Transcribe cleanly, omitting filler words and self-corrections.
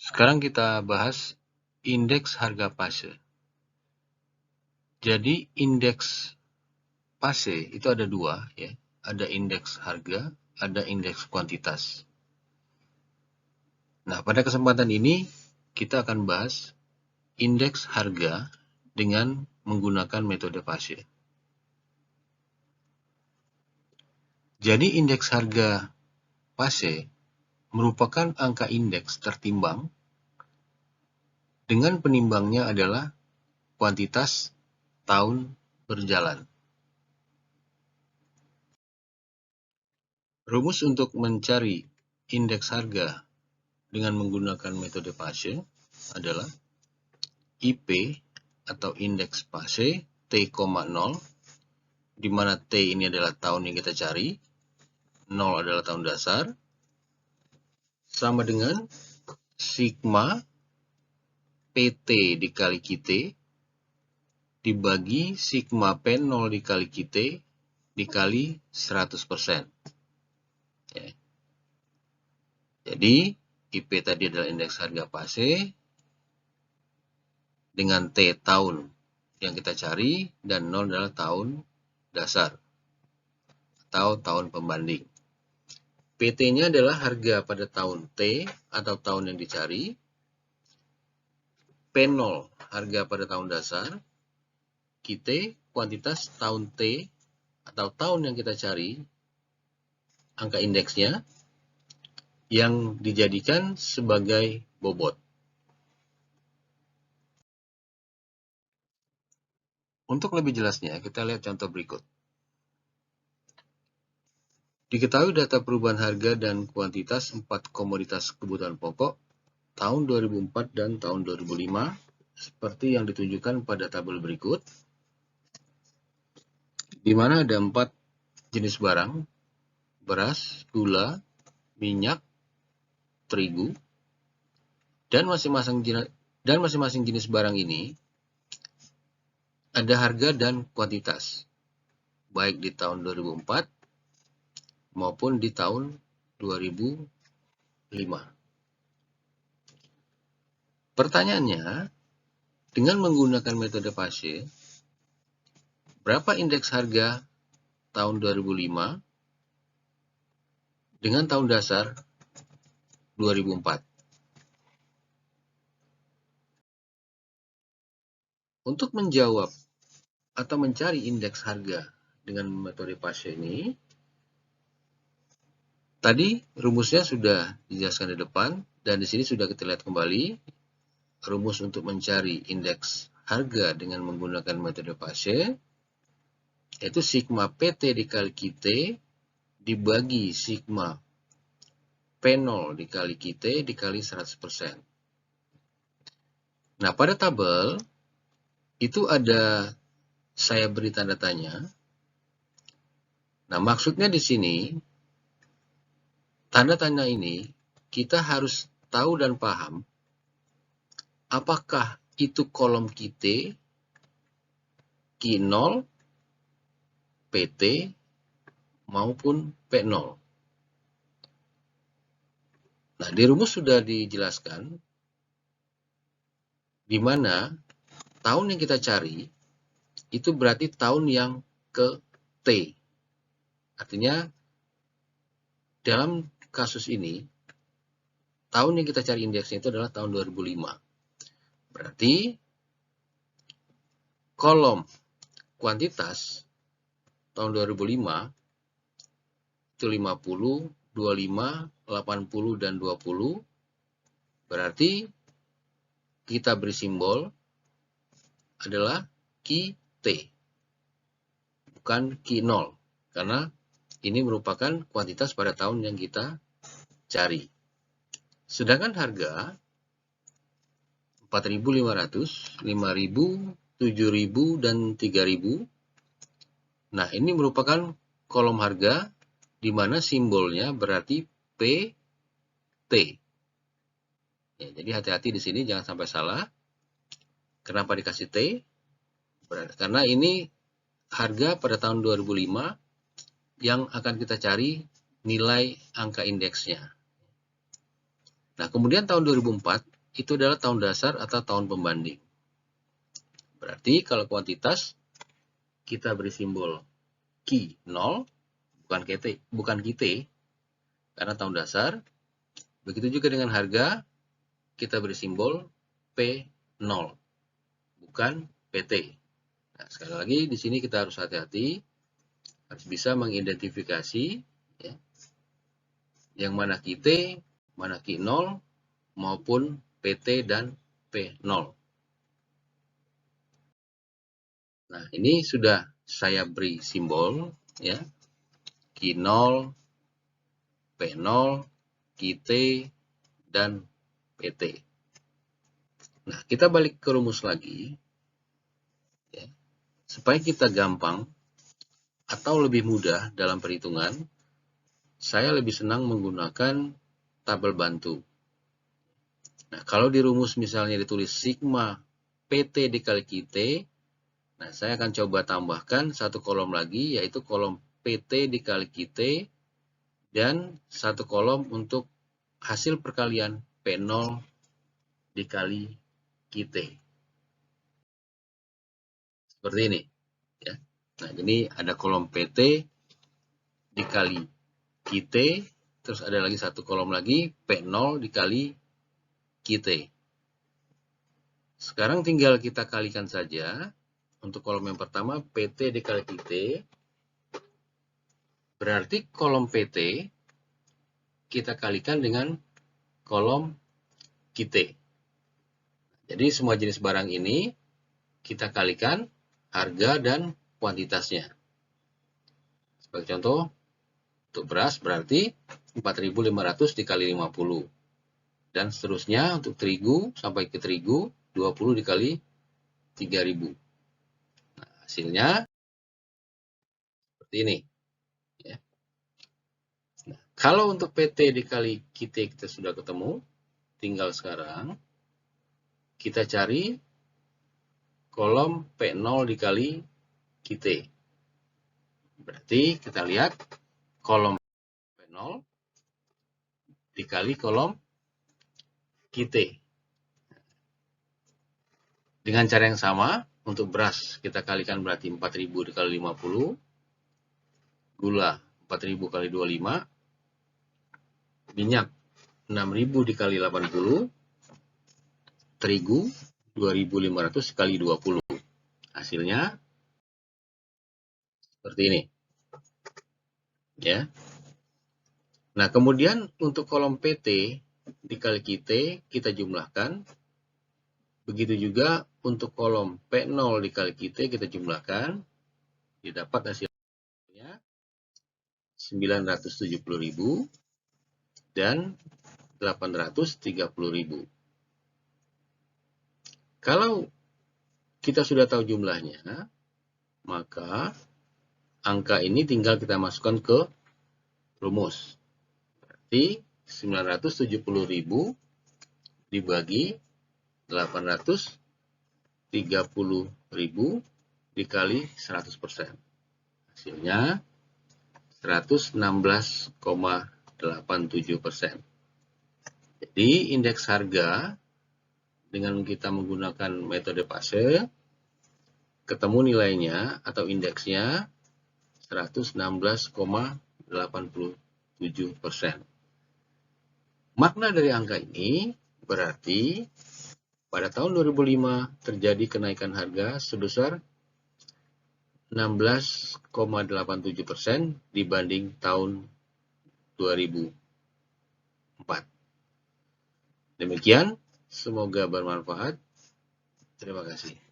Sekarang kita bahas indeks harga PASE. Jadi indeks PASE itu ada dua, ya. Ada indeks harga, ada indeks kuantitas. Nah, pada kesempatan ini kita akan bahas indeks harga dengan menggunakan metode PASE. Jadi indeks harga PASE merupakan angka indeks tertimbang dengan penimbangnya adalah kuantitas tahun berjalan. Rumus untuk mencari indeks harga dengan menggunakan metode PASE adalah IP atau indeks PASE T,0, di mana T ini adalah tahun yang kita cari, 0 adalah tahun dasar, sama dengan sigma PT dikali QT dibagi sigma P0 dikali QT dikali 100%. Ya. Jadi IP tadi adalah indeks harga PASE dengan T tahun yang kita cari dan 0 adalah tahun dasar atau tahun pembanding. PT-nya adalah harga pada tahun T atau tahun yang dicari, P0 harga pada tahun dasar, QT kuantitas tahun T atau tahun yang kita cari, angka indeksnya yang dijadikan sebagai bobot. Untuk lebih jelasnya, kita lihat contoh berikut. Diketahui data perubahan harga dan kuantitas 4 komoditas kebutuhan pokok tahun 2004 dan tahun 2005 seperti yang ditunjukkan pada tabel berikut, di mana ada 4 jenis barang: beras, gula, minyak, terigu, dan masing-masing jenis barang ini ada harga dan kuantitas, baik di tahun 2004 maupun di tahun 2005. Pertanyaannya, dengan menggunakan metode PASE, berapa indeks harga tahun 2005 dengan tahun dasar 2004? Untuk menjawab atau mencari indeks harga dengan metode PASE ini, tadi rumusnya sudah dijelaskan di depan, dan di sini sudah kita lihat kembali rumus untuk mencari indeks harga dengan menggunakan metode PASE, yaitu sigma PT dikali QT dibagi sigma P0 dikali QT dikali 100%. Nah, pada tabel itu ada saya beri tanda tanya. Nah, maksudnya di sini, tanda tanya ini kita harus tahu dan paham apakah itu kolom QT, Q0, PT, maupun P0. Nah, di rumus sudah dijelaskan di mana tahun yang kita cari itu berarti tahun yang ke T. Artinya, dalam kasus ini, tahun yang kita cari indeksnya itu adalah tahun 2005. Berarti, kolom kuantitas tahun 2005 itu 50, 25, 80, dan 20. Berarti, kita beri simbol adalah QT, bukan Q0, karena ini merupakan kuantitas pada tahun yang kita cari. Sedangkan harga 4.500, 5.000, 7.000, dan 3.000. Nah, ini merupakan kolom harga di mana simbolnya berarti PT. Ya, jadi hati-hati di sini, jangan sampai salah. Kenapa dikasih T? Karena ini harga pada tahun 2005 yang akan kita cari nilai angka indeksnya. Nah, kemudian tahun 2004 itu adalah tahun dasar atau tahun pembanding. Berarti kalau kuantitas, kita beri simbol Q 0, bukan QT, karena tahun dasar. Begitu juga dengan harga, kita beri simbol P0, bukan PT. Nah, sekali lagi di sini kita harus hati-hati, harus bisa mengidentifikasi ya, yang mana QT, mana Q0, maupun PT dan P0. Nah, ini sudah saya beri simbol ya, Q0, P0, QT, dan PT. Nah, kita balik ke rumus lagi ya, supaya kita gampang atau lebih mudah dalam perhitungan. Saya lebih senang menggunakan tabel bantu. Nah, kalau di rumus misalnya ditulis sigma PT dikali QT, nah saya akan coba tambahkan satu kolom lagi, yaitu kolom PT dikali QT, dan satu kolom untuk hasil perkalian P0 dikali QT. Seperti ini. Ya. Nah, ini ada kolom PT dikali QT, terus ada lagi satu kolom lagi, P0 dikali QT. Sekarang tinggal kita kalikan saja. Untuk kolom yang pertama, PT dikali QT. Berarti kolom PT kita kalikan dengan kolom QT. Jadi semua jenis barang ini kita kalikan harga dan kuantitasnya. Sebagai contoh, untuk beras berarti 4.500 dikali 50. Dan seterusnya untuk terigu sampai ke terigu 20 dikali 3.000. Nah, hasilnya seperti ini. Ya. Nah, kalau untuk PT dikali QT kita sudah ketemu, tinggal sekarang kita cari kolom P0 dikali QT. Berarti kita lihat kolom P0 dikali kolom QT. Dengan cara yang sama, untuk beras kita kalikan berarti 4.000 dikali 50, gula 4.000 kali 25, minyak 6.000 dikali 80, terigu 2.500 kali 20. Hasilnya seperti ini. Ya. Nah, kemudian untuk kolom PT dikali QT kita jumlahkan. Begitu juga untuk kolom P0 dikali QT kita jumlahkan. Didapat hasilnya 970.000 dan 830.000. Kalau kita sudah tahu jumlahnya, maka angka ini tinggal kita masukkan ke rumus. Berarti 970.000 dibagi 830.000 dikali 100%. Hasilnya 116,87%. Jadi indeks harga dengan kita menggunakan metode Paase, ketemu nilainya atau indeksnya 116,87%. Makna dari angka ini berarti pada tahun 2005 terjadi kenaikan harga sebesar 16,87% dibanding tahun 2004. Demikian, semoga bermanfaat. Terima kasih.